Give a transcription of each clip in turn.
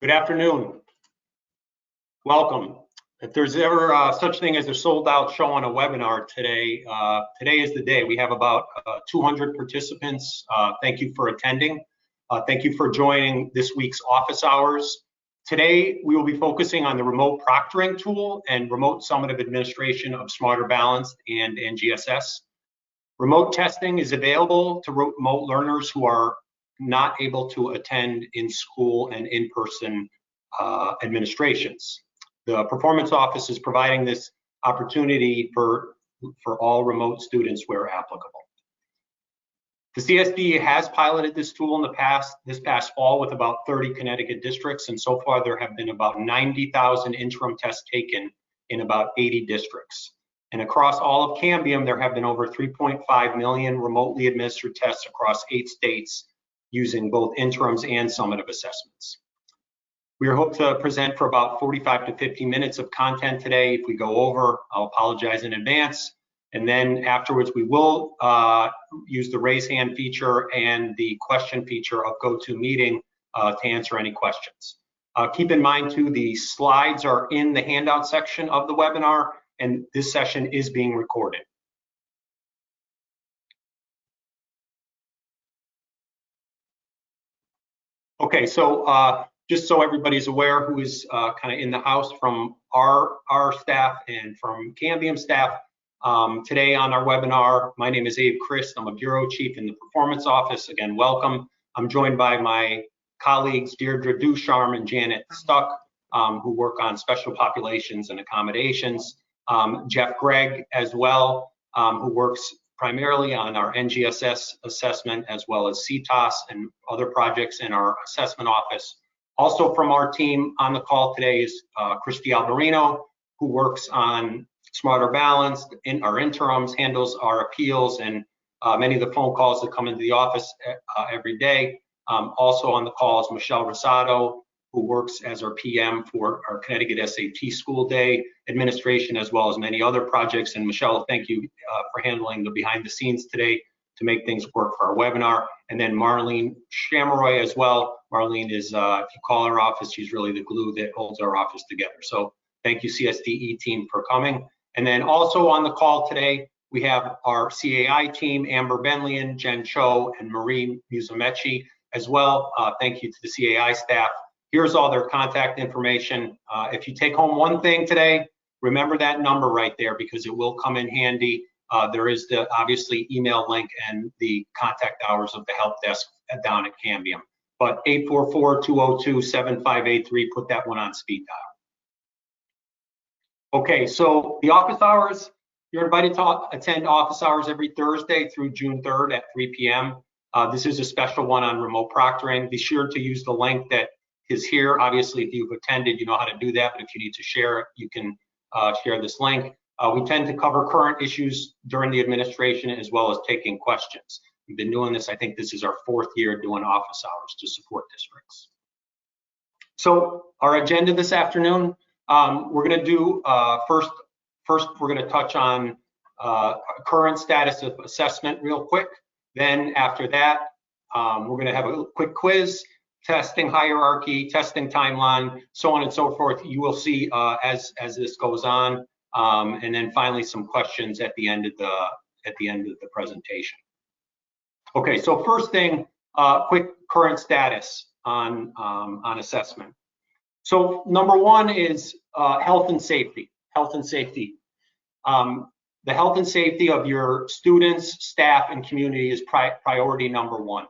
Good afternoon. Welcome. If there's ever such thing as a sold out show on a webinar today, today is the day. We have about 200 participants. Thank you for attending. Thank you for joining this week's office hours. Today, we will be focusing on the remote proctoring tool and remote summative administration of Smarter Balanced and NGSS. Remote testing is available to remote learners who are not able to attend in school and in-person administrations. The Performance Office is providing this opportunity for all remote students where applicable. The CSD has piloted this tool in this past fall with about 30 Connecticut districts, and so far there have been about 90,000 interim tests taken in about 80 districts. And across all of Cambium, there have been over 3.5 million remotely administered tests across 8 states using both interims and summative assessments. We hope to present for about 45 to 50 minutes of content today. If we go over, I'll apologize in advance. And then afterwards, we will use the raise hand feature and the question feature of GoToMeeting to answer any questions. Keep in mind too, the slides are in the handout section of the webinar, and this session is being recorded. Okay, so just so everybody's aware who is kind of in the house from our staff and from Cambium staff, today on our webinar, my name is Abe Christ. I'm a Bureau Chief in the Performance Office. Again, welcome. I'm joined by my colleagues Deirdre Ducharme and Janet Stuck, who work on special populations and accommodations. Jeff Gregg as well, who works primarily on our NGSS assessment as well as CTOS and other projects in our assessment office. Also from our team on the call today is Christy Alberino, who works on Smarter Balanced in our interims, handles our appeals and many of the phone calls that come into the office every day. Also on the call is Michelle Rosado, who works as our PM for our Connecticut SAT School Day administration, as well as many other projects. And Michelle, thank you for handling the behind the scenes today to make things work for our webinar. And then Marlene Shamroy as well. Marlene is, if you call our office, she's really the glue that holds our office together. So thank you CSDE team for coming. And then also on the call today, we have our CAI team, Amber Benlian, Jen Cho, and Marie Musumeci as well. Thank you to the CAI staff. Here's all their contact information. If you take home one thing today, remember that number right there because it will come in handy. There is the obviously email link and the contact hours of the help desk down at Cambium. But 844-202-7583, put that one on speed dial. Okay, so the office hours, you're invited to attend office hours every Thursday through June 3rd at 3 p.m. This is a special one on remote proctoring. Be sure to use the link that is here. Obviously, if you've attended, you know how to do that, but if you need to share it, you can share this link. We tend to cover current issues during the administration as well as taking questions. We've been doing this, I think this is our 4th year doing office hours to support districts. So our agenda this afternoon, we're gonna do, first we're gonna touch on current status of assessment real quick. Then after that, we're gonna have a quick quiz, testing hierarchy, testing timeline, so on and so forth. You will see as this goes on, and then finally some questions at the end of the presentation. Okay, so first thing, quick current status on assessment. So number one is health and safety. Health and safety. The health and safety of your students, staff, and community is priority number one.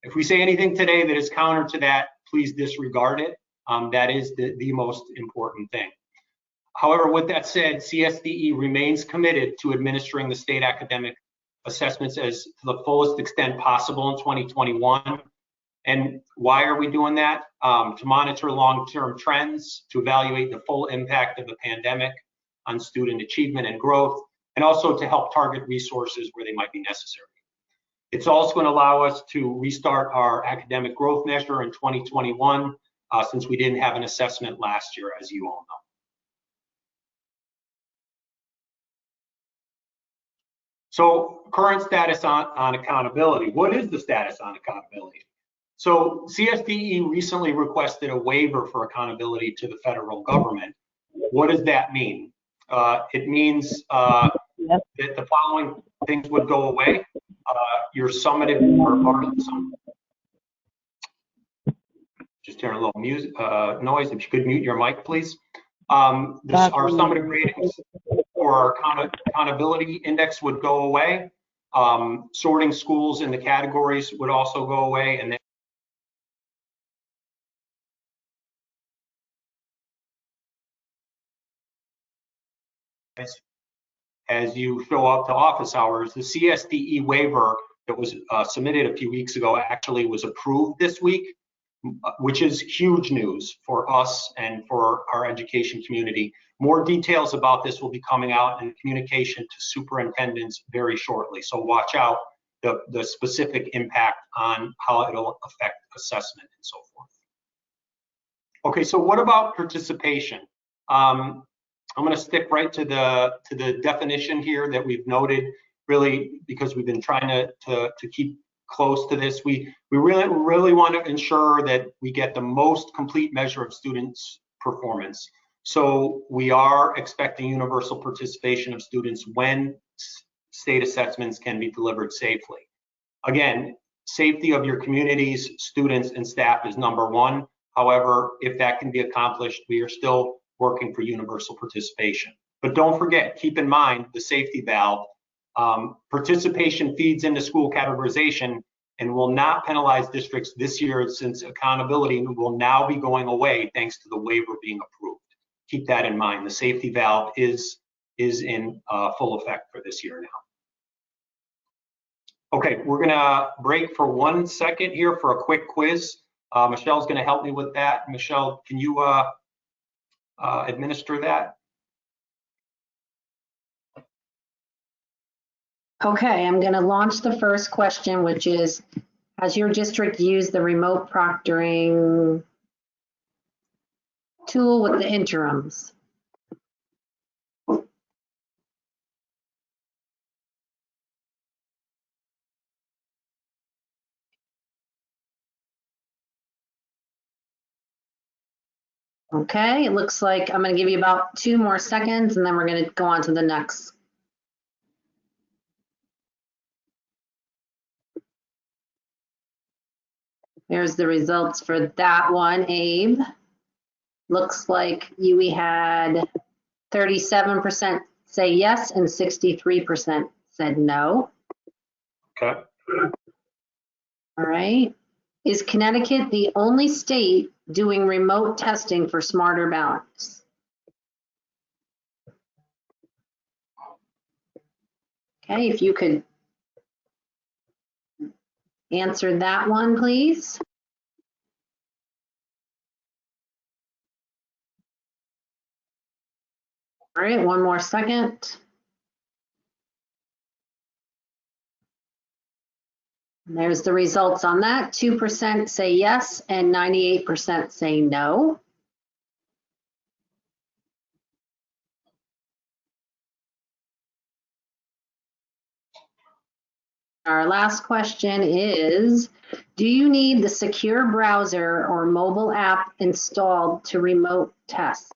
If we say anything today that is counter to that, please disregard it. That is the most important thing. However, with that said, CSDE remains committed to administering the state academic assessments as to the fullest extent possible in 2021. And why are we doing that? To monitor long-term trends, to evaluate the full impact of the pandemic on student achievement and growth, and also to help target resources where they might be necessary. It's also going to allow us to restart our academic growth measure in 2021, since we didn't have an assessment last year, as you all know. So current status on accountability. What is the status on accountability? So CSDE recently requested a waiver for accountability to the federal government. What does that mean? It means that the following things would go away. Your summative, just hearing a little music noise. If you could mute your mic, please. Our summative ratings for our accountability index would go away. Sorting schools in the categories would also go away, and then as you show up to office hours, the CSDE waiver that was submitted a few weeks ago actually was approved this week, which is huge news for us and for our education community. More details about this will be coming out in communication to superintendents very shortly. So watch out the specific impact on how it'll affect assessment and so forth. Okay, so what about participation? I'm going to stick right to the definition here that we've noted, really, because we've been trying to keep close to this. We really want to ensure that we get the most complete measure of students' performance. So we are expecting universal participation of students when state assessments can be delivered safely. Again, safety of your communities, students, and staff is number one. However, if that can be accomplished, we are still working for universal participation. But don't forget, keep in mind the safety valve. Participation feeds into school categorization and will not penalize districts this year, since accountability will now be going away thanks to the waiver being approved. Keep that in mind. The safety valve is in full effect for this year now. Okay, we're gonna break for 1 second here for a quick quiz. Michelle's gonna help me with that. Michelle, can you administer that? Okay, I'm going to launch the first question, which is, has your district used the remote proctoring tool with the interims? Okay, it looks like I'm going to give you about 2 more seconds, and then we're going to go on to the next. There's the results for that one, Abe. Looks like we had 37% say yes and 63% said no. Okay. All right. Is Connecticut the only state doing remote testing for Smarter Balance? Okay, if you could answer that one, please. All right, 1 more second. There's the results on that. 2% say yes and 98% say no. Our last question is, do you need the secure browser or mobile app installed to remote test?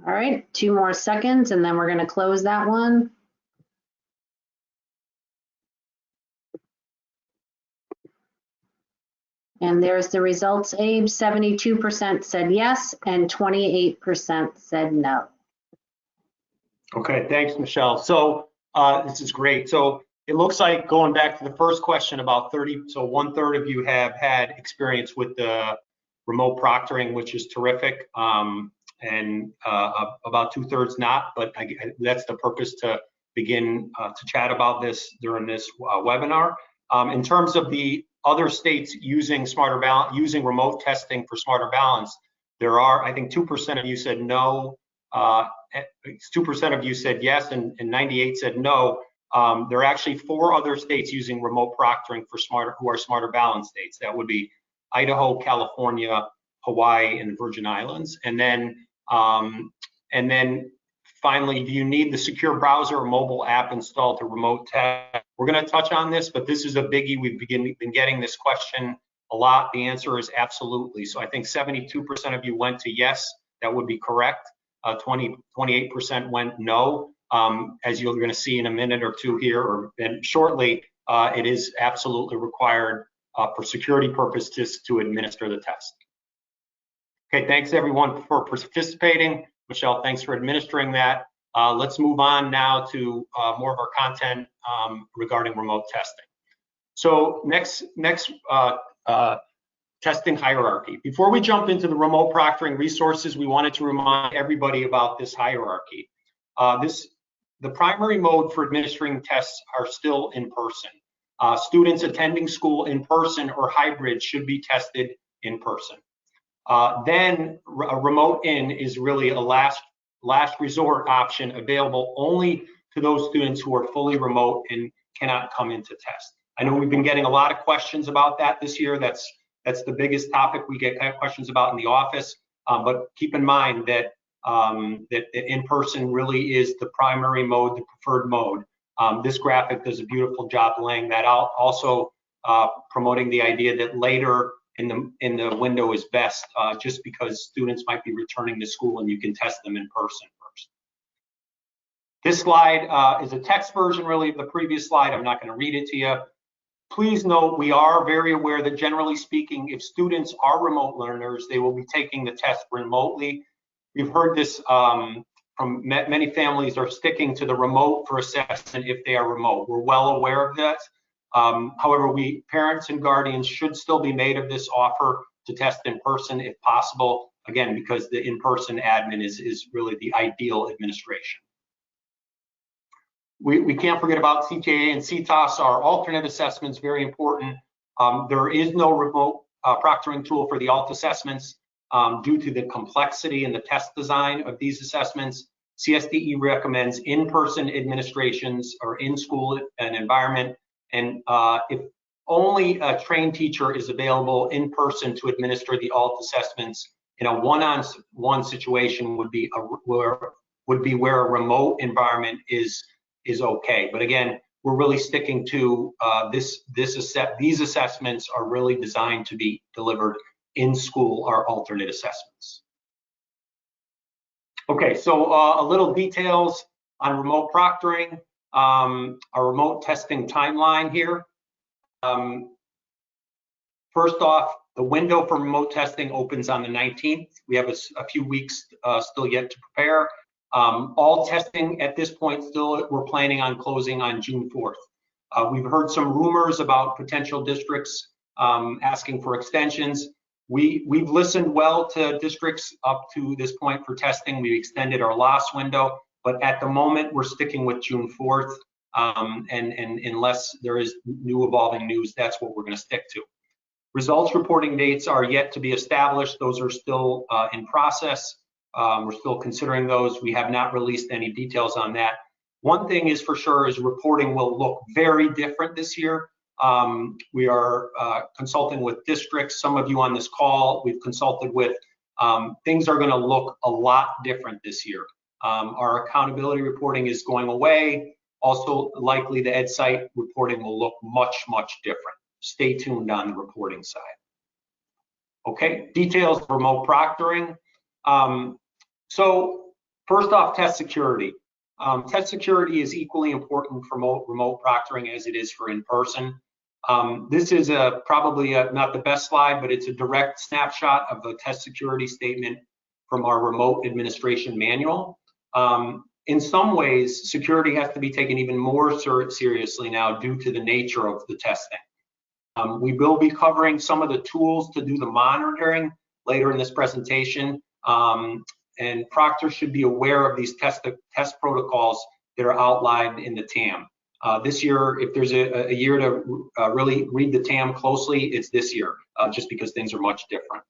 All right, 2 more seconds, and then we're going to close that one. And there's the results, Abe. 72% said yes, and 28% said no. Okay, thanks, Michelle. So this is great. So it looks like, going back to the first question, about 1/3 of you have had experience with the remote proctoring, which is terrific. And about 2/3 not, but that's the purpose to begin to chat about this during this webinar. In terms of the other states using using remote testing for Smarter Balance, there are, I think, 2% of you said no, 2% of you said yes, and 98 said no. There are actually 4 other states using remote proctoring for who are Smarter Balance states. That would be Idaho, California, Hawaii, and Virgin Islands. And then And then finally, do you need the secure browser or mobile app installed to remote test? We're going to touch on this, but this is a biggie. We've been getting this question a lot. The answer is absolutely. So I think 72% of you went to yes, that would be correct. 28% went no. As you're going to see in a minute or two here, or shortly, it is absolutely required for security purposes to administer the test. Okay, thanks everyone for participating. Michelle, thanks for administering that. Let's move on now to more of our content regarding remote testing. So next testing hierarchy. Before we jump into the remote proctoring resources, we wanted to remind everybody about this hierarchy. The primary mode for administering tests are still in person. Students attending school in person or hybrid should be tested in person. Then a remote in is really a last resort option available only to those students who are fully remote and cannot come into test. I know we've been getting a lot of questions about that this year. That's the biggest topic we get questions about in the office. But keep in mind that that in-person really is the primary mode, the preferred mode. This graphic does a beautiful job laying that out. Also promoting the idea that later in the window is best, just because students might be returning to school and you can test them in person first. This slide is a text version really of the previous slide. I'm not going to read it to you. Please note, we are very aware that generally speaking, if students are remote learners, they will be taking the test remotely. We've heard this from many families are sticking to the remote for assessment if they are remote. We're well aware of that. However, parents and guardians should still be made of this offer to test in person if possible, again, because the in-person admin is really the ideal administration. We can't forget about CTA and CTOS, our alternate assessments, very important. There is no remote proctoring tool for the alt assessments due to the complexity and the test design of these assessments. CSDE recommends in-person administrations or in-school an environment, and if only a trained teacher is available in person to administer the alt assessments, in a one-on-one situation would be where a remote environment is okay. But again, we're really sticking to these assessments are really designed to be delivered in school, our alternate assessments. Okay, so a little details on remote proctoring, our remote testing timeline here. First off, the window for remote testing opens on the 19th. We have a few weeks still yet to prepare. All testing at this point still we're planning on closing on June 4th. We've heard some rumors about potential districts asking for extensions. We've listened well to districts up to this point for testing. We extended our last window, but at the moment we're sticking with June 4th. And unless there is new evolving news, that's what we're going to stick to. Results reporting dates are yet to be established. Those are still in process. We're still considering those. We have not released any details on that. One thing is for sure is reporting will look very different this year. We are consulting with districts. Some of you on this call we've consulted with. Things are going to look a lot different this year. Our accountability reporting is going away. Also, likely the EdSite reporting will look much, much different. Stay tuned on the reporting side. Okay, details of remote proctoring. So first off, test security. Test security is equally important for remote proctoring as it is for in-person. This is probably not the best slide, but it's a direct snapshot of the test security statement from our remote administration manual. In some ways, security has to be taken even more seriously now due to the nature of the testing. We will be covering some of the tools to do the monitoring later in this presentation. And proctors should be aware of these test protocols that are outlined in the TAM. This year, if there's a year to really read the TAM closely, it's this year, just because things are much different.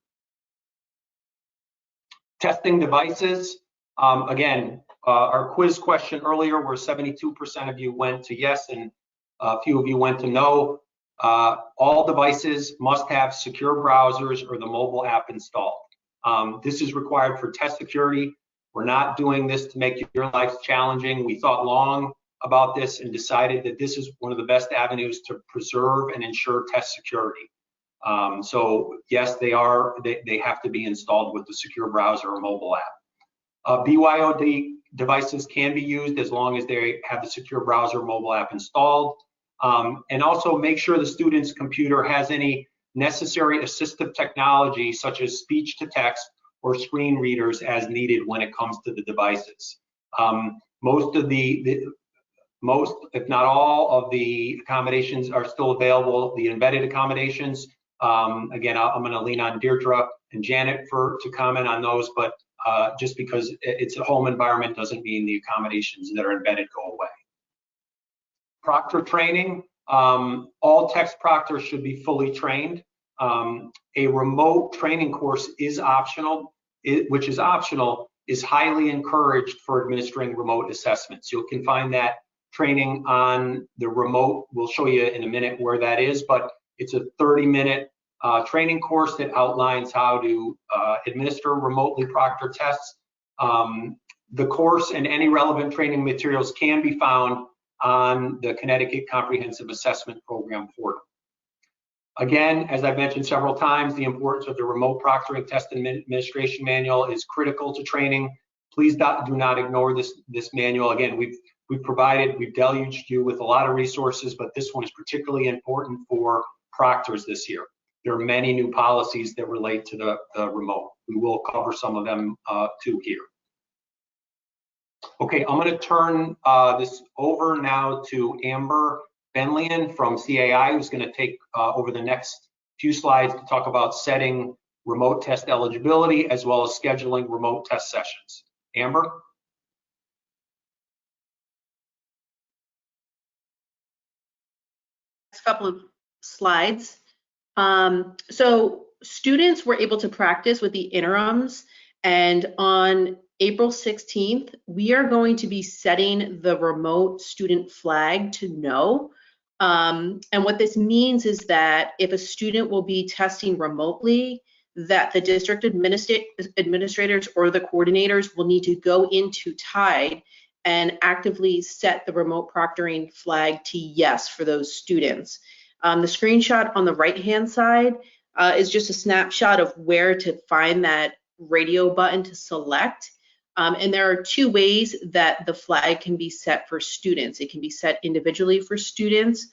Testing devices. Again, our quiz question earlier where 72% of you went to yes and a few of you went to no. All devices must have secure browsers or the mobile app installed. This is required for test security. We're not doing this to make your life challenging. We thought long about this and decided that this is one of the best avenues to preserve and ensure test security. So yes, they have to be installed with the secure browser or mobile app. BYOD devices can be used as long as they have the secure browser mobile app installed. And also make sure the student's computer has any necessary assistive technology such as speech to text or screen readers as needed when it comes to the devices. Most, if not all, of the accommodations are still available, the embedded accommodations. Again, I'm going to lean on Deirdre and Janet to comment on those, but just because it's a home environment doesn't mean the accommodations that are embedded go away. Proctor training, all text proctors should be fully trained. A remote training course is optional, which is optional, is highly encouraged for administering remote assessments. You can find that training on the remote. We'll show you in a minute where that is, but it's a 30-minute training course that outlines how to administer remotely proctored tests. The course and any relevant training materials can be found on the Connecticut Comprehensive Assessment Program portal. Again, as I've mentioned several times, the importance of the remote proctoring test administration manual is critical to training. Please do not ignore this manual. Again, we've deluged you with a lot of resources, but this one is particularly important for proctors this year. There are many new policies that relate to the remote. We will cover some of them too here. Okay, I'm going to turn this over now to Amber Benlian from CAI, who's going to take over the next few slides to talk about setting remote test eligibility as well as scheduling remote test sessions. Amber? Next couple of slides. So students were able to practice with the interims, and on April 16th, we are going to be setting the remote student flag to no. And what this means is that if a student will be testing remotely, that the district administrators or the coordinators will need to go into TIDE and actively set the remote proctoring flag to yes for those students. The screenshot on the right-hand side is just a snapshot of where to find that radio button to select. And there are two ways that the flag can be set for students. It can be set individually for students,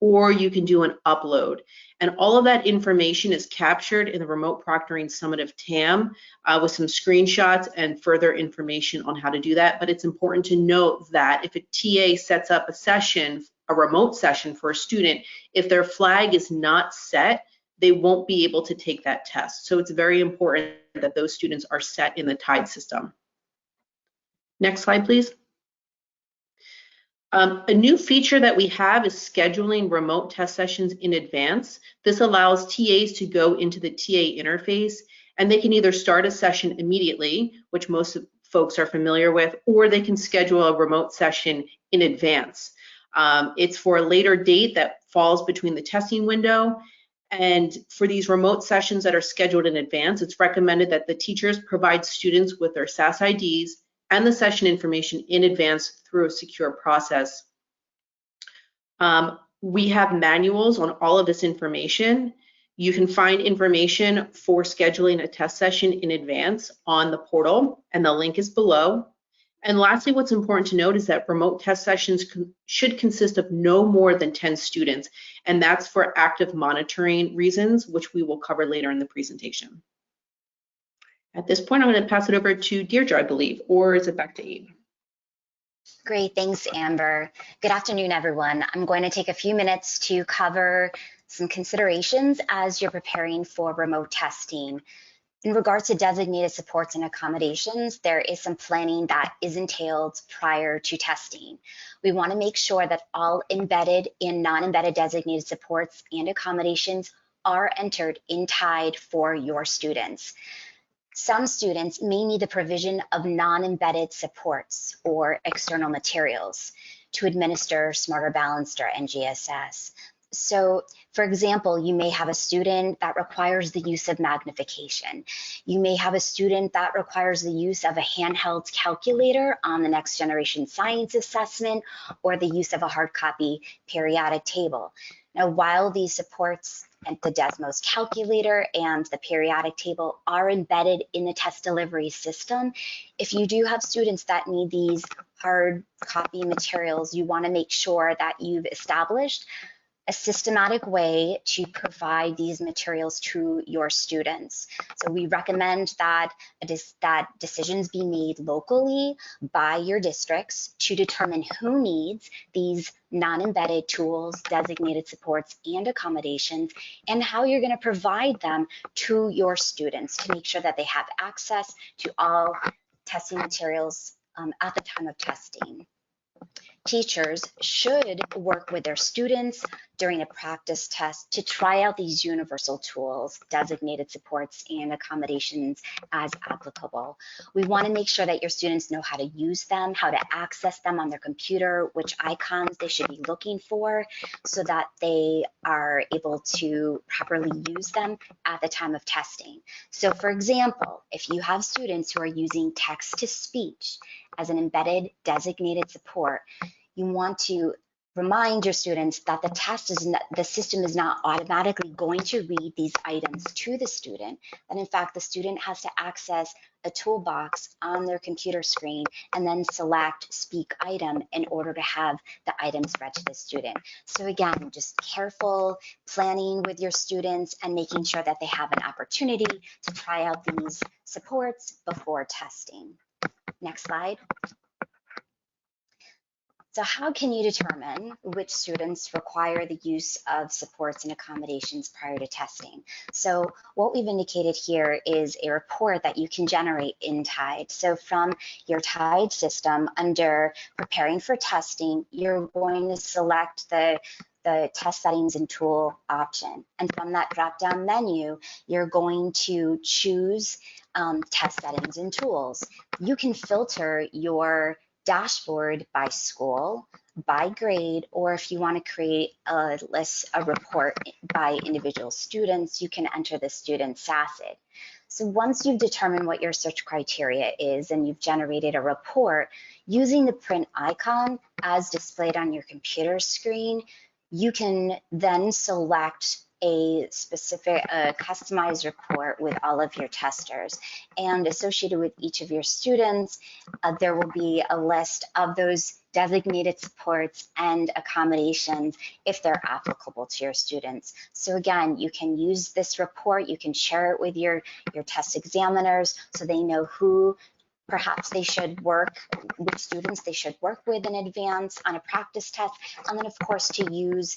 or you can do an upload. And all of that information is captured in the Remote Proctoring Summit of TAM with some screenshots and further information on how to do that. But it's important to note that if a TA sets up a session, a remote session for a student, if their flag is not set, they won't be able to take that test. So it's very important that those students are set in the TIDE system. Next slide, please. A new feature that we have is scheduling remote test sessions in advance. This allows TAs to go into the TA interface, and they can either start a session immediately, which most folks are familiar with, or they can schedule a remote session in advance. It's for a later date that falls between the testing window. And for these remote sessions that are scheduled in advance, it's recommended that the teachers provide students with their SAS IDs and the session information in advance through a secure process. We have manuals on all of this information. You can find information for scheduling a test session in advance on the portal, and the link is below. And lastly, what's important to note is that remote test sessions should consist of no more than 10 students, and that's for active monitoring reasons, which we will cover later in the presentation. At this point, I'm going to pass it over to Deirdre, I believe, or is it back to Abe? Great, thanks, Amber. Good afternoon, everyone. I'm going to take a few minutes to cover some considerations as you're preparing for remote testing. In regards to designated supports and accommodations, there is some planning that is entailed prior to testing. We want to make sure that all embedded and non-embedded designated supports and accommodations are entered in TIDE for your students. Some students may need the provision of non-embedded supports or external materials to administer Smarter Balanced or NGSS. So for example, you may have a student that requires the use of magnification. You may have a student that requires the use of a handheld calculator on the next generation science assessment, or the use of a hard copy periodic table. Now, while these supports and the Desmos calculator and the periodic table are embedded in the test delivery system, if you do have students that need these hard copy materials, you want to make sure that you've established a systematic way to provide these materials to your students. So we recommend that decisions be made locally by your districts to determine who needs these non-embedded tools, designated supports, and accommodations, and how you're going to provide them to your students to make sure that they have access to all testing materials at the time of testing. Teachers should work with their students during a practice test to try out these universal tools, designated supports, and accommodations as applicable. We want to make sure that your students know how to use them, how to access them on their computer, which icons they should be looking for, so that they are able to properly use them at the time of testing. So for example, if you have students who are using text-to-speech as an embedded designated support, you want to remind your students that the system is not automatically going to read these items to the student, that in fact the student has to access a toolbox on their computer screen and then select speak item in order to have the items read to the student. So again, just careful planning with your students and making sure that they have an opportunity to try out these supports before testing. Next slide. So how can you determine which students require the use of supports and accommodations prior to testing? So what we've indicated here is a report that you can generate in TIDE. So from your TIDE system, under preparing for testing, you're going to select the test settings and tool option. And from that drop-down menu, you're going to choose test settings and tools. You can filter your dashboard by school, by grade, or if you want to create a report by individual students, you can enter the student SACID. So once you've determined what your search criteria is and you've generated a report, using the print icon as displayed on your computer screen, you can then select a specific customized report with all of your testers. And associated with each of your students, there will be a list of those designated supports and accommodations if they're applicable to your students. So again, you can use this report, you can share it with your test examiners so they know who perhaps they should work with, students they should work with in advance on a practice test, and then of course to use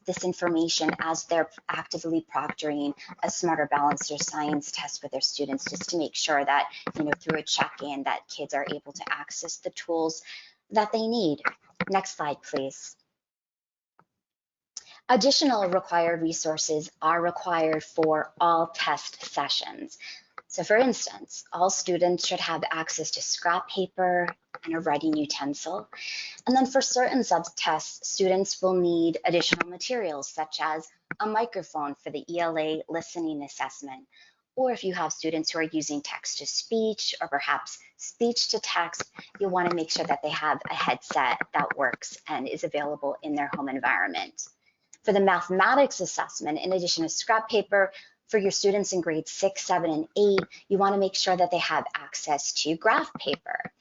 this information as they're actively proctoring a Smarter Balancer science test with their students, just to make sure that, you know, through a check-in that kids are able to access the tools that they need. Next slide, please. Additional required resources are required for all test sessions. So for instance, all students should have access to scrap paper and a writing utensil. And then for certain subtests, students will need additional materials such as a microphone for the ELA listening assessment. Or if you have students who are using text-to-speech or perhaps speech-to-text, you'll want to make sure that they have a headset that works and is available in their home environment. For the mathematics assessment, in addition to scrap paper, for your students in grades 6, 7, and 8, you want to make sure that they have access to graph paper.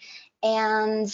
And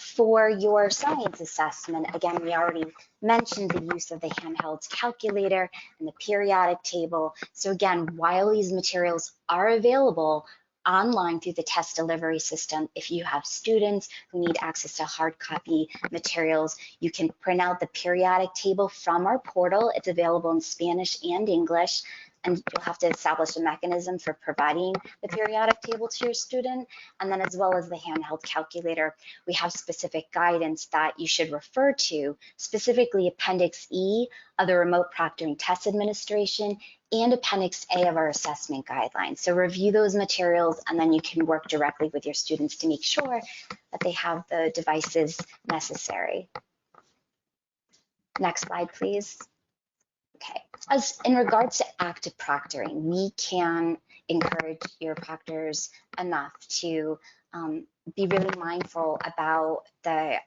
for your science assessment, again, we already mentioned the use of the handheld calculator and the periodic table. So again, while these materials are available online through the test delivery system, if you have students who need access to hard copy materials, you can print out the periodic table from our portal. It's available in Spanish and English, and you'll have to establish a mechanism for providing the periodic table to your student. And then as well as the handheld calculator, we have specific guidance that you should refer to, specifically Appendix E of the Remote Proctoring Test Administration and Appendix A of our assessment guidelines. So review those materials, and then you can work directly with your students to make sure that they have the devices necessary. Next slide, please. Okay, as in regards to active proctoring, we can encourage your proctors enough to be really mindful about their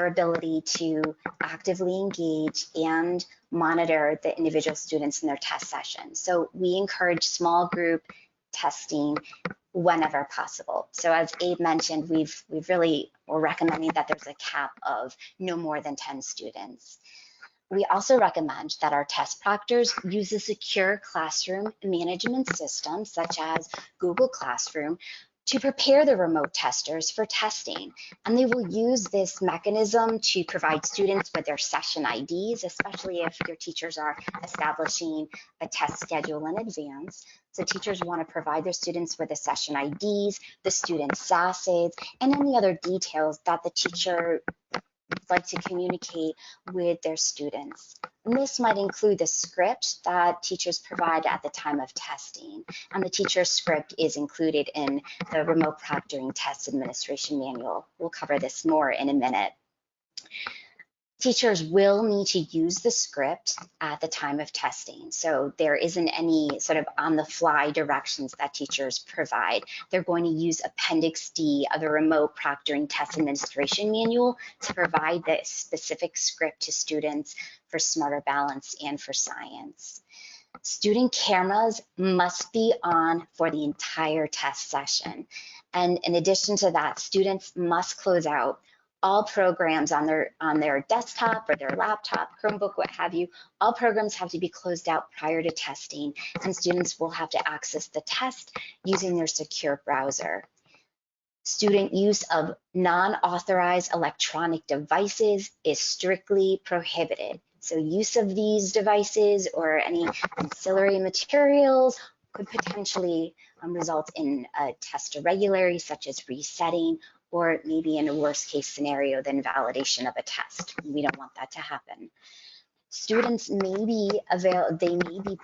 ability to actively engage and monitor the individual students in their test sessions. So we encourage small group testing whenever possible. So as Abe mentioned, we're recommending that there's a cap of no more than 10 students. We also recommend that our test proctors use a secure classroom management system such as Google Classroom to prepare the remote testers for testing. And they will use this mechanism to provide students with their session IDs, especially if your teachers are establishing a test schedule in advance. So teachers want to provide their students with the session IDs, the student SASs, and any other details that the teacher like to communicate with their students. And this might include the script that teachers provide at the time of testing. And the teacher script is included in the Remote Proctoring Test Administration Manual. We'll cover this more in a minute. Teachers will need to use the script at the time of testing. So there isn't any sort of on-the-fly directions that teachers provide. They're going to use Appendix D of the Remote Proctoring Test Administration Manual to provide the specific script to students for Smarter Balance and for science. Student cameras must be on for the entire test session. And in addition to that, students must close out all programs on their desktop or their laptop, Chromebook, what have you. All programs have to be closed out prior to testing, and students will have to access the test using their secure browser. Student use of non-authorized electronic devices is strictly prohibited. So use of these devices or any ancillary materials could potentially result in a test irregularity, such as resetting, or maybe in a worst case scenario, the invalidation of a test. We don't want that to happen. Students may be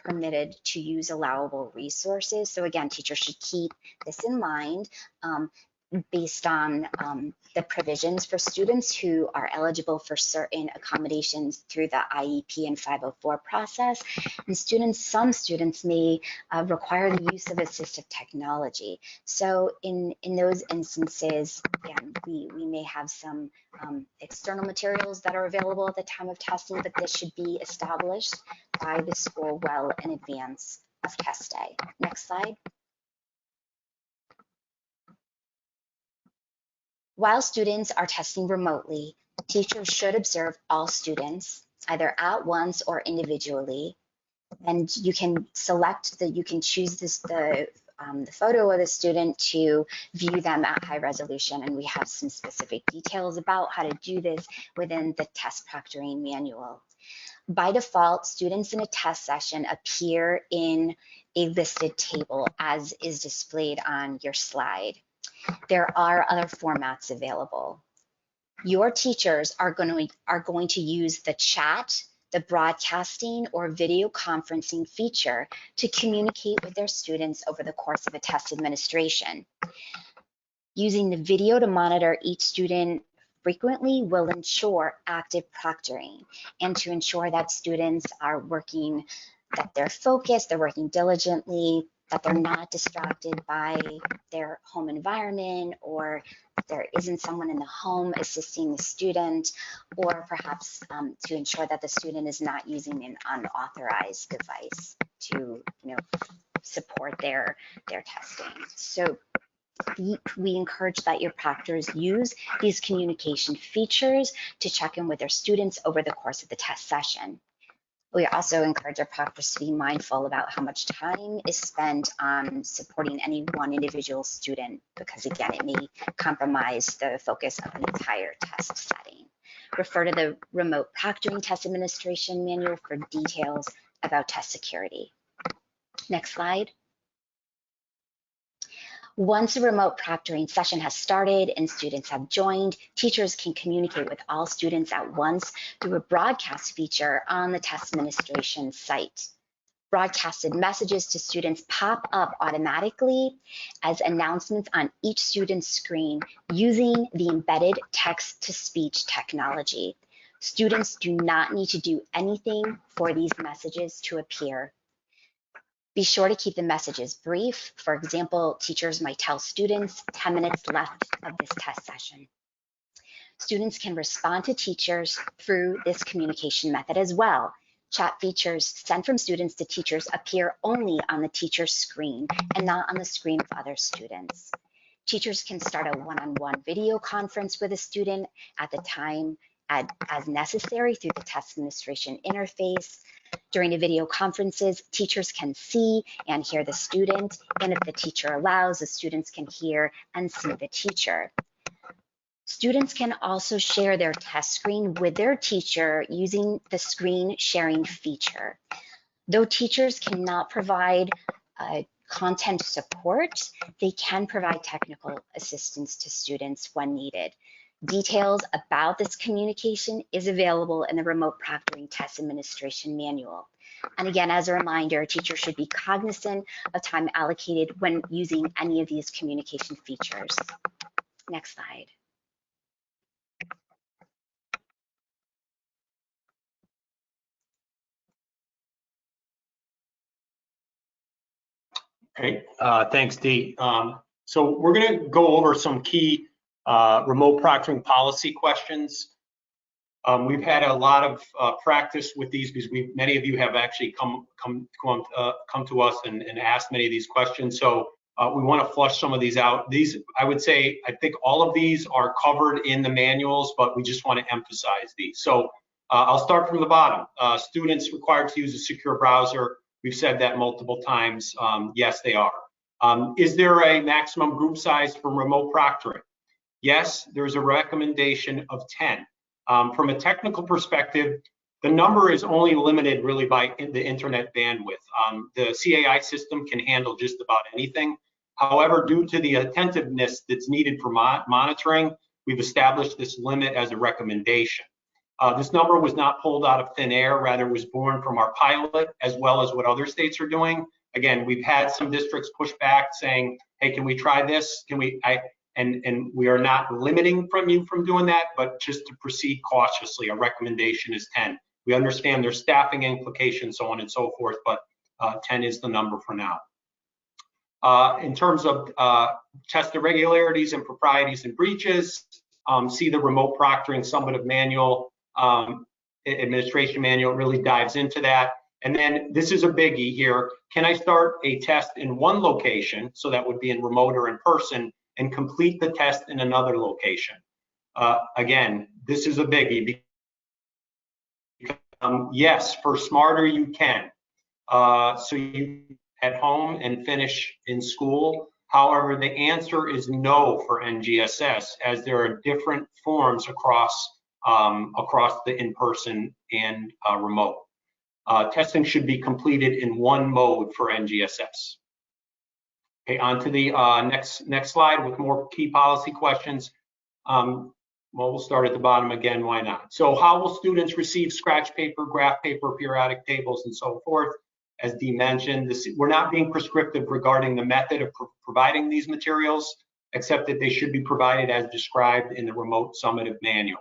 permitted to use allowable resources. So again, teachers should keep this in mind based on the provisions for students who are eligible for certain accommodations through the IEP and 504 process. And some students may require the use of assistive technology. So in those instances, again, we may have some external materials that are available at the time of testing, but this should be established by the school well in advance of test day. Next slide. While students are testing remotely, teachers should observe all students, either at once or individually. And you can choose the photo of the student to view them at high resolution. And we have some specific details about how to do this within the test proctoring manual. By default, students in a test session appear in a listed table as is displayed on your slide. There are other formats available. Your teachers are going to use the chat, the broadcasting, or video conferencing feature to communicate with their students over the course of a test administration. Using the video to monitor each student frequently will ensure active proctoring and to ensure that students are working, that they're focused, they're working diligently, that they're not distracted by their home environment, or there isn't someone in the home assisting the student, or perhaps to ensure that the student is not using an unauthorized device to support their testing. So we encourage that your proctors use these communication features to check in with their students over the course of the test session. We also encourage our proctors to be mindful about how much time is spent on supporting any one individual student, because again, it may compromise the focus of an entire test setting. Refer to the Remote Proctoring Test Administration Manual for details about test security. Next slide. Once a remote proctoring session has started and students have joined, teachers can communicate with all students at once through a broadcast feature on the test administration site. Broadcasted messages to students pop up automatically as announcements on each student's screen using the embedded text-to-speech technology. Students do not need to do anything for these messages to appear. Be sure to keep the messages brief. For example, teachers might tell students 10 minutes left of this test session. Students can respond to teachers through this communication method as well. Chat features sent from students to teachers appear only on the teacher's screen and not on the screen of other students. Teachers can start a one-on-one video conference with a student at the time as necessary through the test administration interface. During the video conferences, teachers can see and hear the student, and if the teacher allows, the students can hear and see the teacher. Students can also share their test screen with their teacher using the screen sharing feature. Though teachers cannot provide content support, they can provide technical assistance to students when needed. Details about this communication is available in the Remote Proctoring Test Administration Manual. And again, as a reminder, teachers should be cognizant of time allocated when using any of these communication features. Next slide. Great, thanks, Dee. So we're going to go over some key remote proctoring policy questions. We've had a lot of practice with these because many of you have actually come to us and asked many of these questions. So we want to flush some of these out. These, I would say, I think all of these are covered in the manuals, but we just want to emphasize these. So I'll start from the bottom. Students required to use a secure browser. We've said that multiple times. Yes, they are. Is there a maximum group size for remote proctoring? Yes, there's a recommendation of 10. From a technical perspective, the number is only limited really by the internet bandwidth. The CAI system can handle just about anything. However, due to the attentiveness that's needed for monitoring, we've established this limit as a recommendation. This number was not pulled out of thin air, rather was born from our pilot as well as what other states are doing. Again, we've had some districts push back saying, hey, can we try this? Can we, and we are not limiting you from doing that, but just to proceed cautiously, our recommendation is 10. We understand there's staffing implications, so on and so forth, but 10 is the number for now. In terms of test irregularities and proprieties and breaches, see the remote proctoring summative manual, administration manual really dives into that. And then this is a biggie here. Can I start a test in one location, so that would be in remote or in person, and complete the test in another location? Again, this is a biggie. Yes, for Smarter you can. So you at home and finish in school. However, the answer is no for NGSS, as there are different forms across the in-person and remote. Testing should be completed in one mode for NGSS. Okay, on to the next slide with more key policy questions. Well, we'll start at the bottom again, why not? So how will students receive scratch paper, graph paper, periodic tables, and so forth? As Dee mentioned, we're not being prescriptive regarding the method of providing these materials, except that they should be provided as described in the remote summative manual.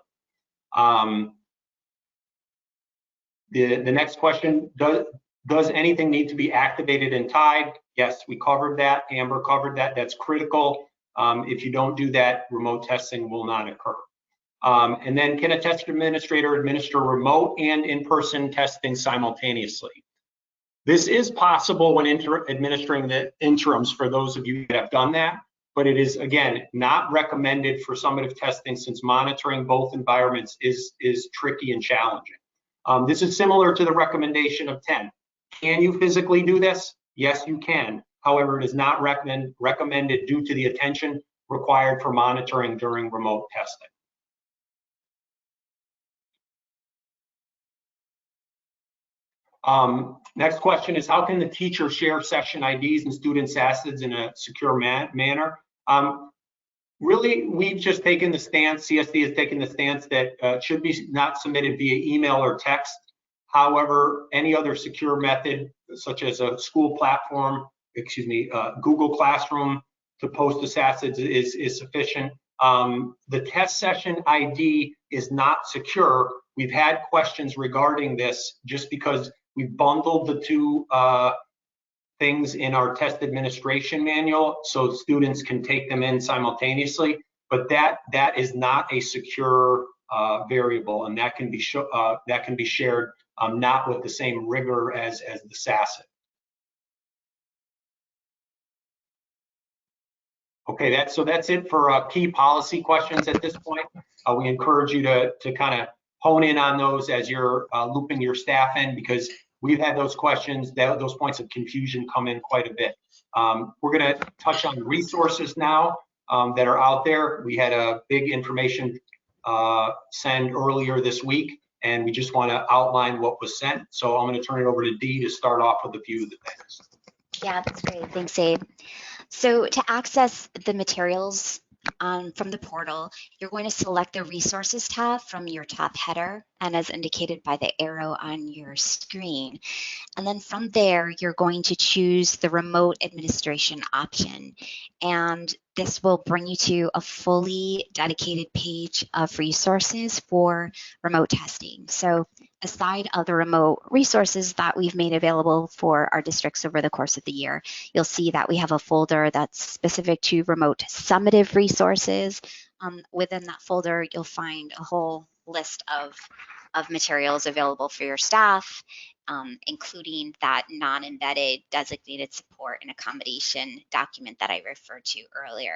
The next question, does anything need to be activated and tied? Yes, we covered that. Amber covered that. That's critical. If you don't do that, remote testing will not occur. And then, can a test administrator administer remote and in-person testing simultaneously? This is possible when administering the interims for those of you that have done that, but it is, again, not recommended for summative testing, since monitoring both environments is tricky and challenging. This is similar to the recommendation of 10. Can you physically do this? Yes, you can. However, it is not recommended due to the attention required for monitoring during remote testing. Next question is, how can the teacher share session IDs and students' assets in a secure manner? Really, we've just taken the stance, CSD has taken the stance that it should be not submitted via email or text. However, any other secure method, such as a school platform, Google Classroom, to post the assets is sufficient. The test session ID is not secure. we've had questions regarding this just because we've bundled the two things in our test administration manual so students can take them in simultaneously, but that is not a secure variable, and that can be shared not with the same rigor as the SASIT. Okay, that's it for key policy questions at this point. We encourage you to kind of hone in on those as you're looping your staff in, because we've had those questions, those points of confusion come in quite a bit. We're going to touch on resources now that are out there. We had a big information send earlier this week, and we just want to outline what was sent. So I'm going to turn it over to Dee to start off with a few of the things. Yeah, that's great. Thanks, Abe. So to access the materials from the portal, you're going to select the Resources tab from your top header, and as indicated by the arrow on your screen. And then from there, you're going to choose the Remote Administration option. And this will bring you to a fully dedicated page of resources for remote testing. So aside of the remote resources that we've made available for our districts over the course of the year, you'll see that we have a folder that's specific to remote summative resources. Within that folder, you'll find a whole list of materials available for your staff, including that non-embedded designated support and accommodation document that I referred to earlier.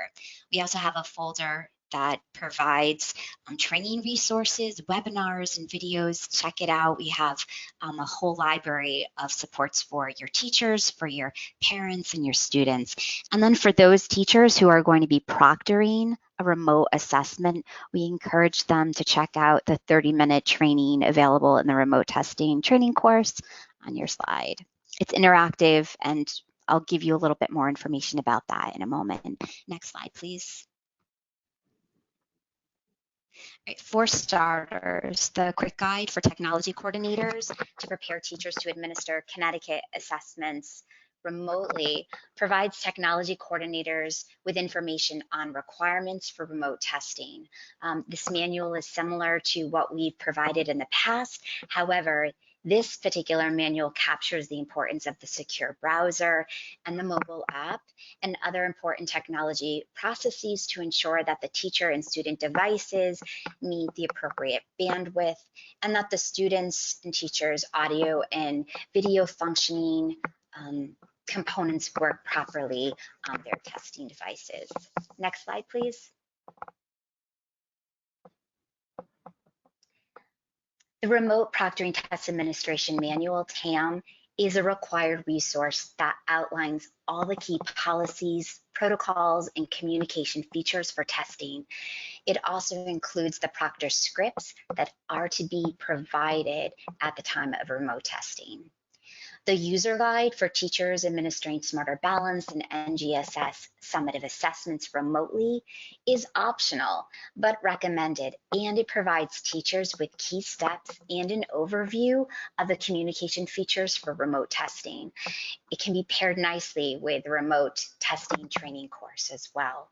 We also have a folder that provides training resources, webinars, and videos. Check it out. We have a whole library of supports for your teachers, for your parents, and your students. And then for those teachers who are going to be proctoring a remote assessment, we encourage them to check out the 30-minute training available in the remote testing training course on your slide. It's interactive, and I'll give you a little bit more information about that in a moment. Next slide, please. Right, for starters, the quick guide for technology coordinators to prepare teachers to administer Connecticut assessments remotely provides technology coordinators with information on requirements for remote testing. This manual is similar to what we've provided in the past. However, this particular manual captures the importance of the secure browser and the mobile app and other important technology processes to ensure that the teacher and student devices meet the appropriate bandwidth and that the students and teachers' audio and video functioning components work properly on their testing devices. Next slide, please. The Remote Proctoring Test Administration Manual, TAM, is a required resource that outlines all the key policies, protocols, and communication features for testing. It also includes the proctor scripts that are to be provided at the time of remote testing. The user guide for teachers administering Smarter Balance and NGSS summative assessments remotely is optional, but recommended, and it provides teachers with key steps and an overview of the communication features for remote testing. It can be paired nicely with the remote testing training course as well.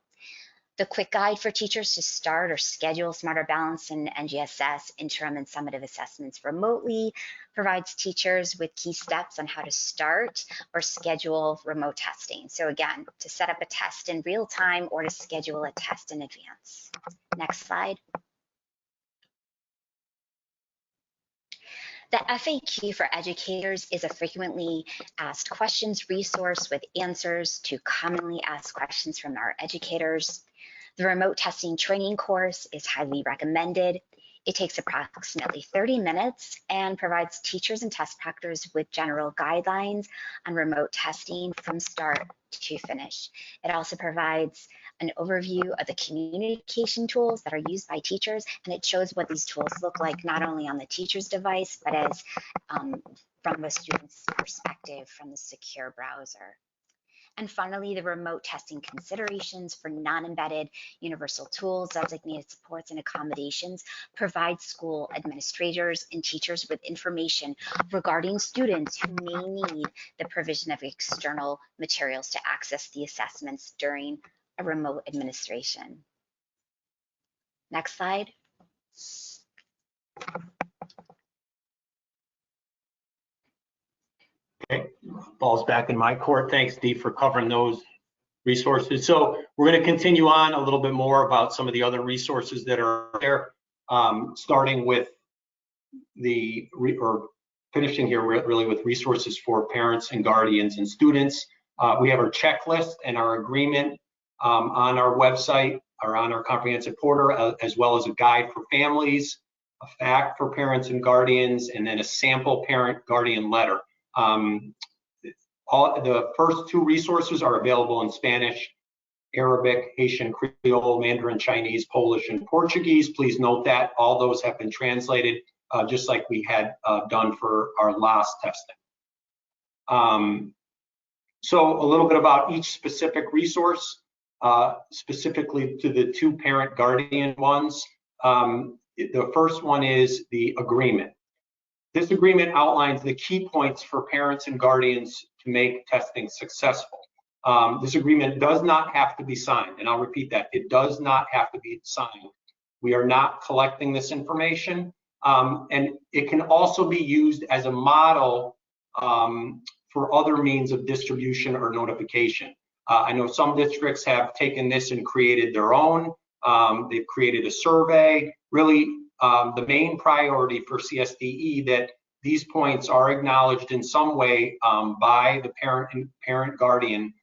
The quick guide for teachers to start or schedule Smarter Balance and NGSS interim and summative assessments remotely provides teachers with key steps on how to start or schedule remote testing. So again, to set up a test in real time or to schedule a test in advance. Next slide. The FAQ for educators is a frequently asked questions resource with answers to commonly asked questions from our educators. The remote testing training course is highly recommended. It takes approximately 30 minutes and provides teachers and test proctors with general guidelines on remote testing from start to finish. It also provides an overview of the communication tools that are used by teachers, and it shows what these tools look like not only on the teacher's device, but as from the student's perspective from the secure browser. And finally, the remote testing considerations for non-embedded universal tools, designated supports, and accommodations provide school administrators and teachers with information regarding students who may need the provision of external materials to access the assessments during a remote administration. Next slide. Okay, ball's back in my court. Thanks, Dee, for covering those resources. So we're going to continue on a little bit more about some of the other resources that are there, starting with or finishing here really with resources for parents and guardians and students. We have our checklist and our agreement on our website or on our comprehensive portal, as well as a guide for families, a fact for parents and guardians, and then a sample parent guardian letter. The first two resources are available in Spanish, Arabic, Haitian Creole, Mandarin Chinese, Polish, and Portuguese. Please note that all those have been translated, just like we had done for our last testing. So a little bit about each specific resource, specifically to the two parent guardian ones. The first one is the agreement. This agreement outlines the key points for parents and guardians to make testing successful. This agreement does not have to be signed, and I'll repeat that. It does not have to be signed. We are not collecting this information, and it can also be used as a model for other means of distribution or notification. I know some districts have taken this and created their own. They've created a survey. Really, the main priority for CSDE that these points are acknowledged in some way by the parent guardian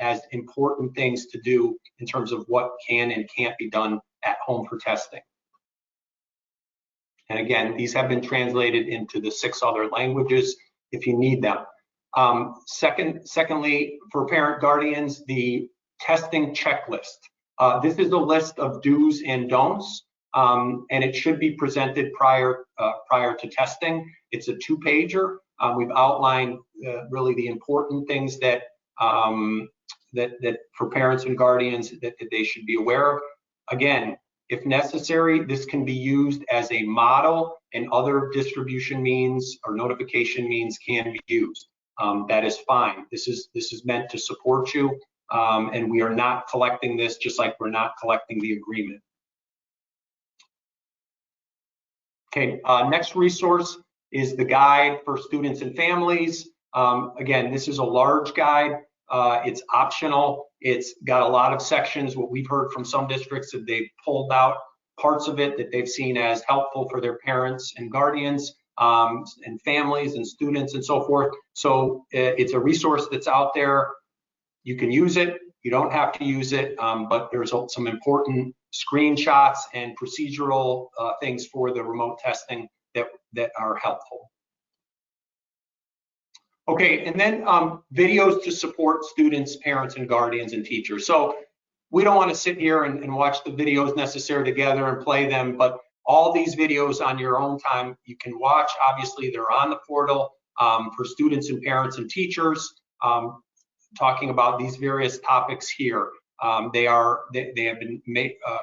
as important things to do in terms of what can and can't be done at home for testing. And again, these have been translated into the 6 other languages if you need them. Secondly, for parent guardians, the testing checklist. This is a list of do's and don'ts, and it should be presented prior to testing. It's a 2-pager. We've outlined really the important things that for parents and guardians that they should be aware of. Again, if necessary, this can be used as a model, and other distribution means or notification means can be used. That is fine. This is meant to support you, and we are not collecting this, just like we're not collecting the agreement. Okay, next resource is the guide for students and families. Again, this is a large guide. It's optional. It's got a lot of sections. What we've heard from some districts that they've pulled out parts of it that they've seen as helpful for their parents and guardians and families and students and so forth. So it's a resource that's out there. You can use it. You don't have to use it, but there's some important screenshots and procedural things for the remote testing that are helpful. Okay, and then videos to support students, parents, and guardians and teachers. So we don't want to sit here and watch the videos necessarily together and play them, but all these videos on your own time, you can watch. Obviously, they're on the portal for students and parents and teachers, talking about these various topics here. They have been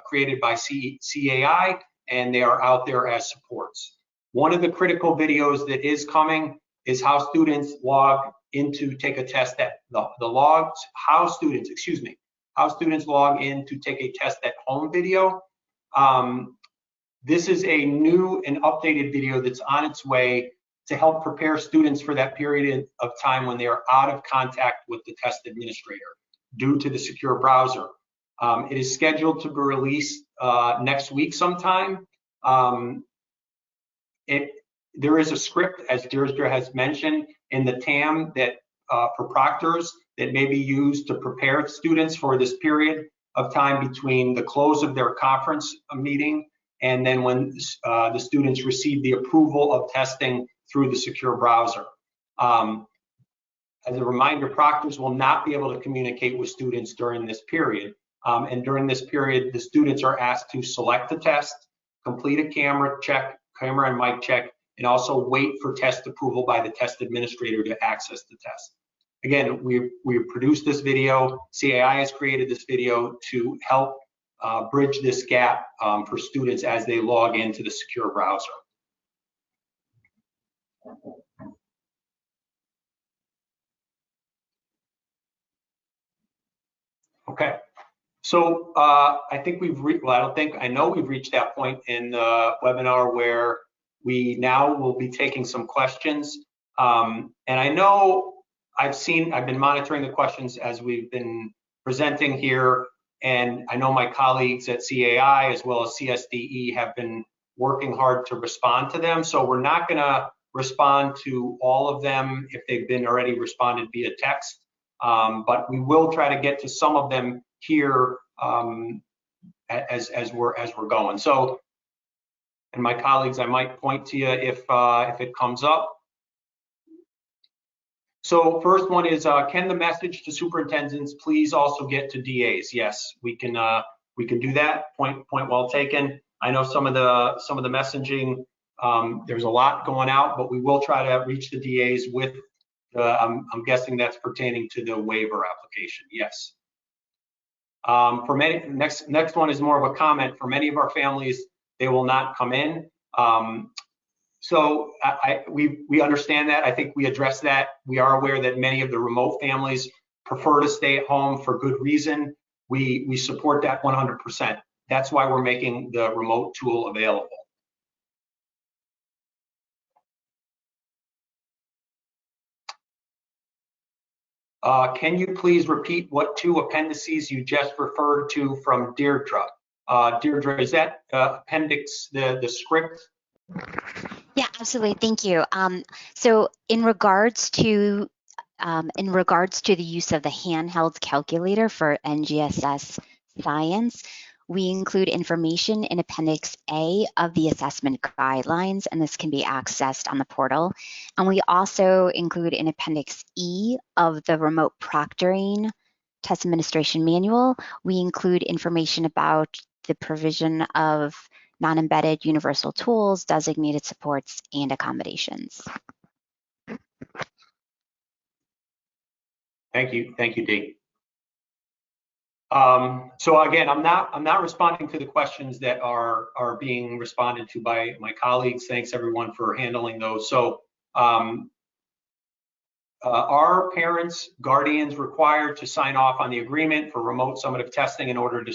created by CAI, and they are out there as supports. One of the critical videos that is coming is how students log in to take a test at how students log in to take a test at home video. This is a new and updated video that's on its way to help prepare students for that period of time when they are out of contact with the test administrator due to the secure browser. It is scheduled to be released next week sometime. There is a script, as Deirdre has mentioned, in the TAM that for proctors that may be used to prepare students for this period of time between the close of their conference meeting and then when the students receive the approval of testing through the secure browser. As a reminder, proctors will not be able to communicate with students during this period. And during this period, the students are asked to select the test, complete a camera and mic check, and also wait for test approval by the test administrator to access the test. Again, we've produced this video. CAI has created this video to help bridge this gap for students as they log into the secure browser. Okay, so I think I know we've reached that point in the webinar where we now will be taking some questions. And I know I've been monitoring the questions as we've been presenting here, and I know my colleagues at CAI as well as CSDE have been working hard to respond to them. So we're not gonna respond to all of them if they've been already responded via text, but we will try to get to some of them here as we're going. So, and my colleagues, I might point to you if it comes up. So first one is, can the message to superintendents please also get to DAs? Yes, we can do that. Point well taken. I know some of the messaging, there's a lot going out, but we will try to reach the DAs with I'm guessing that's pertaining to the waiver application. Yes. For many, next one is more of a comment. For many of our families, they will not come in. So we understand that. I think we address that. We are aware that many of the remote families prefer to stay at home for good reason. We support that 100%. That's why we're making the remote tool available. Can you please repeat what two appendices you just referred to from Deirdre? Deirdre, is that appendix the script? Yeah, absolutely. Thank you. So in regards to the use of the handheld calculator for NGSS Science, we include information in Appendix A of the assessment guidelines, and this can be accessed on the portal. And we also include in Appendix E of the remote proctoring test administration manual, we include information about the provision of non-embedded universal tools, designated supports, and accommodations. Thank you, Dee. So again, I'm not responding to the questions that are being responded to by my colleagues. Thanks everyone for handling those. So are parents, guardians required to sign off on the agreement for remote summative testing in order to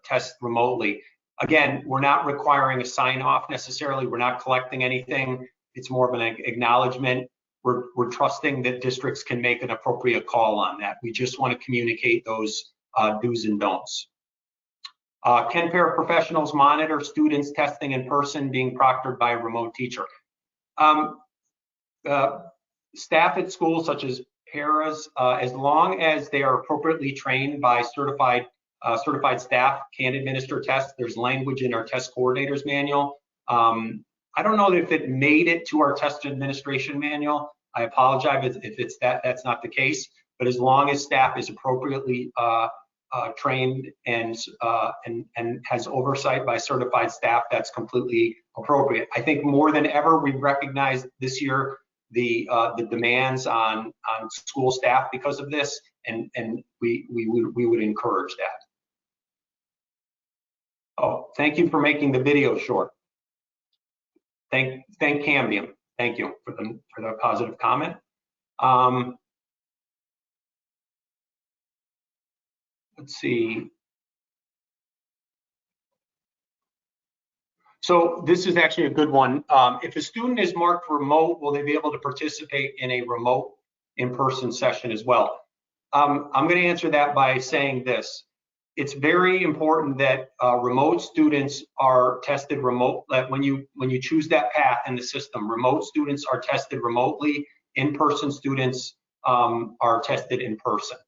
test remotely? Again, we're not requiring a sign off necessarily. We're not collecting anything. It's more of an acknowledgement. We're trusting that districts can make an appropriate call on that. We just want to communicate those do's and don'ts. Can paraprofessionals monitor students testing in person being proctored by a remote teacher? Staff at schools such as paras, as long as they are appropriately trained by certified staff, can administer tests. There's language in our test coordinators manual. I don't know if it made it to our test administration manual. I apologize if it's that's not the case, but as long as staff is appropriately trained and has oversight by certified staff, that's completely appropriate. I think more than ever, we recognize this year the demands on school staff because of this, and we would encourage that. Oh, thank you for making the video short. Thank Cambium. Thank you for the positive comment. Let's see. So this is actually a good one. If a student is marked remote, will they be able to participate in a remote in-person session as well? I'm going to answer that by saying this. It's very important that remote students are tested remote. That when you choose that path in the system, remote students are tested remotely. In-person students are tested in person.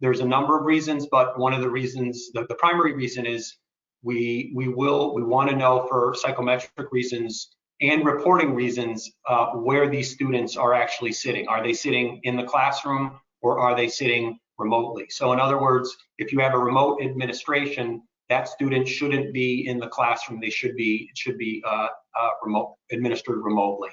There's a number of reasons, but one of the reasons, the primary reason is we want to know for psychometric reasons and reporting reasons where these students are actually sitting. Are they sitting in the classroom or are they sitting remotely? So in other words, if you have a remote administration, that student shouldn't be in the classroom. It should be remote, administered remotely.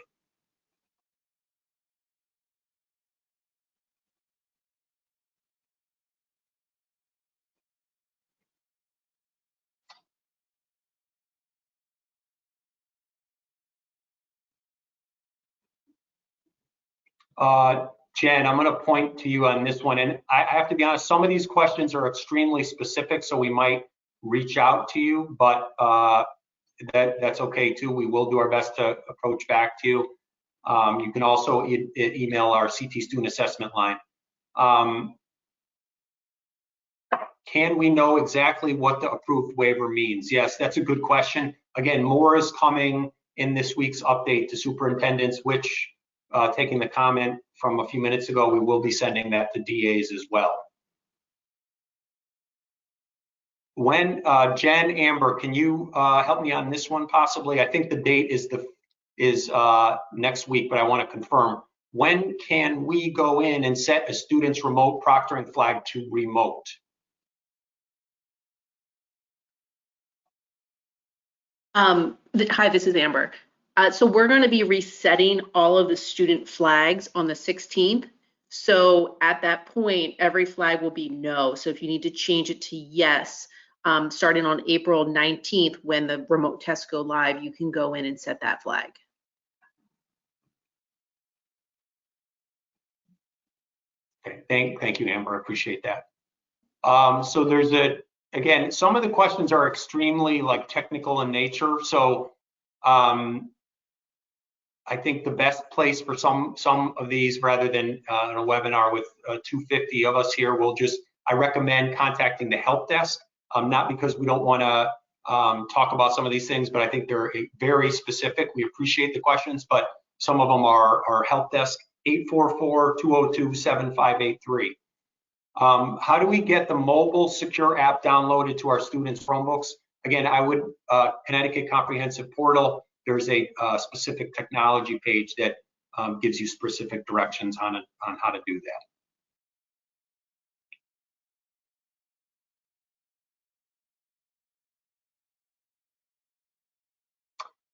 Jen, I'm going to point to you on this one, and I have to be honest, some of these questions are extremely specific, so we might reach out to you, but that's okay too. We will do our best to approach back to you. You can also email our CT student assessment line. Can we know exactly what the approved waiver means? Yes, that's a good question. Again, more is coming in this week's update to superintendents, which, taking the comment from a few minutes ago, we will be sending that to DAs as well. When, Jen, Amber, can you help me on this one possibly? I think the date is next week, but I want to confirm. When can we go in and set a student's remote proctoring flag to remote? Hi, this is Amber. So we're going to be resetting all of the student flags on the 16th. So at that point, every flag will be no. So if you need to change it to yes, starting on April 19th, when the remote tests go live, you can go in and set that flag. Okay, thank you, Amber. I appreciate that. So there's again, some of the questions are extremely like technical in nature. So I think the best place for some of these, rather than in a webinar with 250 of us here, I recommend contacting the help desk. Not because we don't want to talk about some of these things, but I think they're very specific. We appreciate the questions, but some of them are help desk 844-202-7583. How do we get the mobile secure app downloaded to our students' Chromebooks? Again, I would, Connecticut Comprehensive Portal, there's a specific technology page that gives you specific directions on how to do that.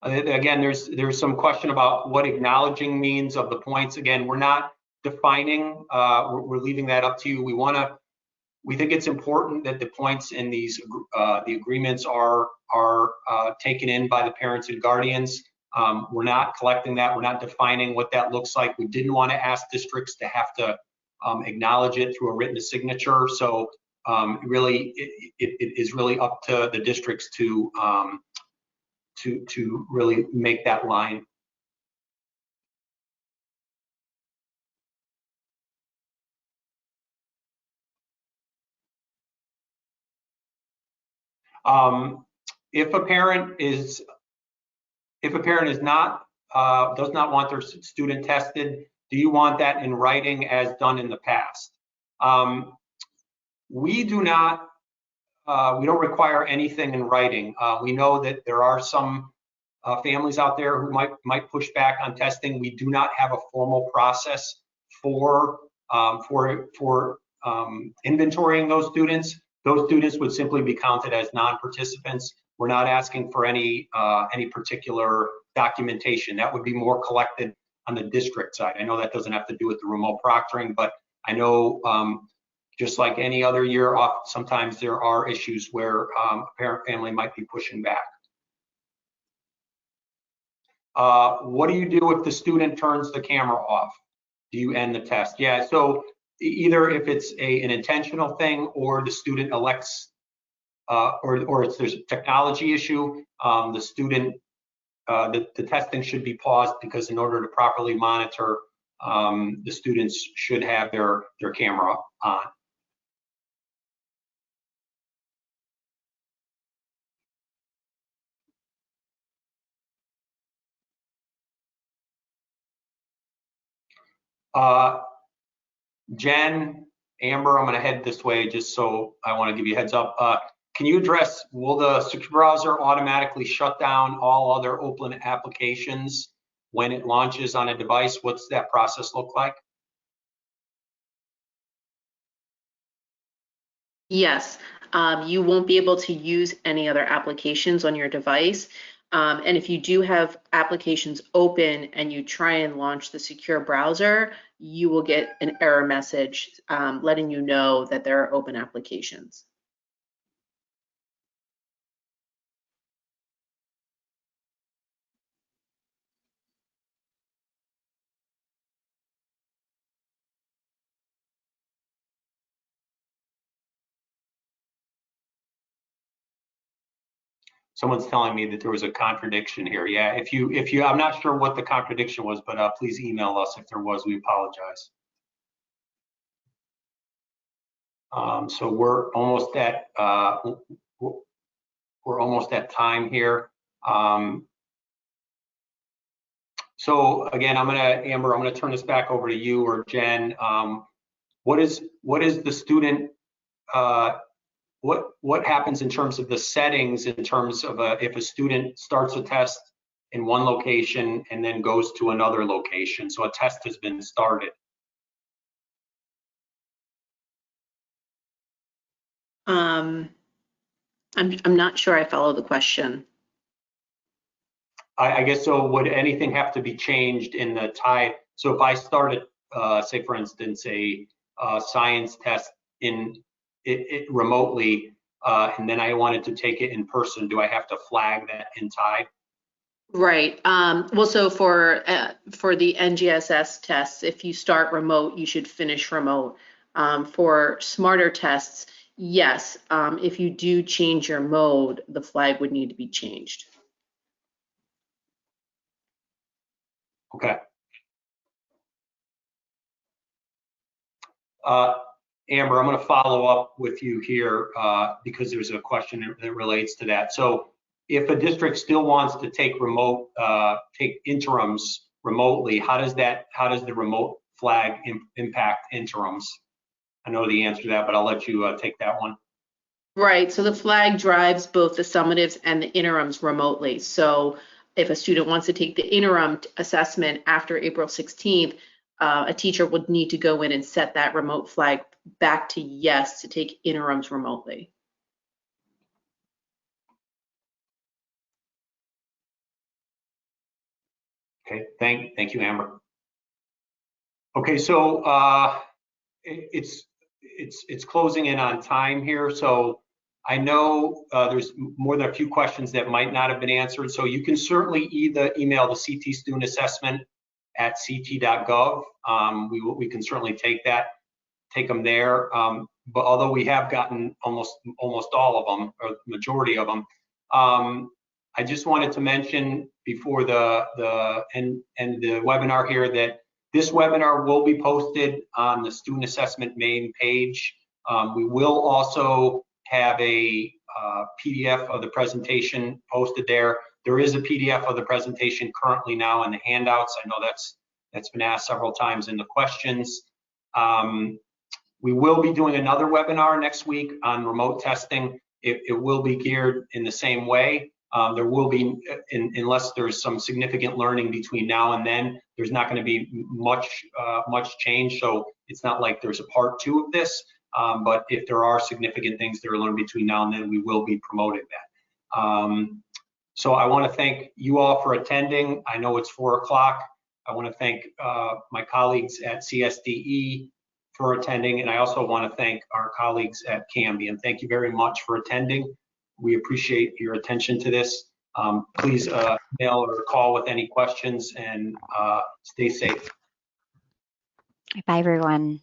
Again, there's some question about what acknowledging means of the points. Again, we're not defining, we're leaving that up to you. We think it's important that the points in these the agreements are taken in by the parents and guardians. We're not collecting that. We're not defining what that looks like. We didn't want to ask districts to have to acknowledge it through a written signature. So really, it is really up to the districts to really make that line. If a parent is not does not want their student tested, do you want that in writing as done in the past? We do not. We don't require anything in writing. We know that there are some families out there who might push back on testing. We do not have a formal process for inventorying those students. Those students would simply be counted as non-participants. We're not asking for any particular documentation. That would be more collected on the district side. I know that doesn't have to do with the remote proctoring, but I know just like any other year, sometimes there are issues where a parent family might be pushing back. What do you do if the student turns the camera off? Do you end the test? Yeah, so either if it's an intentional thing or the student elects, or there's a technology issue, the student, the testing should be paused, because in order to properly monitor, the students should have their camera on. Jen, Amber, I'm going to head this way just so I want to give you a heads up. Can you address, will the secure browser automatically shut down all other open applications when it launches on a device? What's that process look like? Yes, you won't be able to use any other applications on your device. And if you do have applications open and you try and launch the secure browser, you will get an error message letting you know that there are open applications. Someone's telling me that there was a contradiction here. Yeah, if you, I'm not sure what the contradiction was, but please email us if there was. We apologize. So we're almost at time here. So again, Amber, I'm gonna turn this back over to you or Jen. What is the student? What happens in terms of the settings, in terms of if a student starts a test in one location and then goes to another location? So a test has been started. I'm not sure I follow the question. I guess so. Would anything have to be changed in the tie? So if I started, say for instance, a science test in it remotely, and then I wanted to take it in person, do I have to flag that in tie? Right. Well, so for the NGSS tests, if you start remote, you should finish remote. For smarter tests, yes, if you do change your mode, the flag would need to be changed. Okay. Amber, I'm going to follow up with you here because there's a question that relates to that. So if a district still wants to take take interims remotely, how does the remote flag impact interims? I know the answer to that, but I'll let you take that one. Right, so the flag drives both the summatives and the interims remotely. So if a student wants to take the interim assessment after April 16th, a teacher would need to go in and set that remote flag back to yes to take interims remotely. Okay, thank you, Amber. Okay, so it's closing in on time here. So I know there's more than a few questions that might not have been answered. So you can certainly either email the CT student assessment at ct.gov. We can certainly take them there. But although we have gotten almost all of them, or the majority of them, I just wanted to mention before the webinar here that this webinar will be posted on the student assessment main page. We will also have a PDF of the presentation posted there. There is a PDF of the presentation currently now in the handouts. I know that's been asked several times in the questions. We will be doing another webinar next week on remote testing. It will be geared in the same way. There will be, unless there's some significant learning between now and then, there's not going to be much change. So it's not like there's a part 2 of this. But if there are significant things that are learned between now and then, we will be promoting that. So I want to thank you all for attending. I know it's 4 o'clock. I want to thank my colleagues at CSDE for attending, and I also want to thank our colleagues at Cambium. Thank you very much for attending. We appreciate your attention to this. Please mail or call with any questions, and stay safe. Bye, everyone.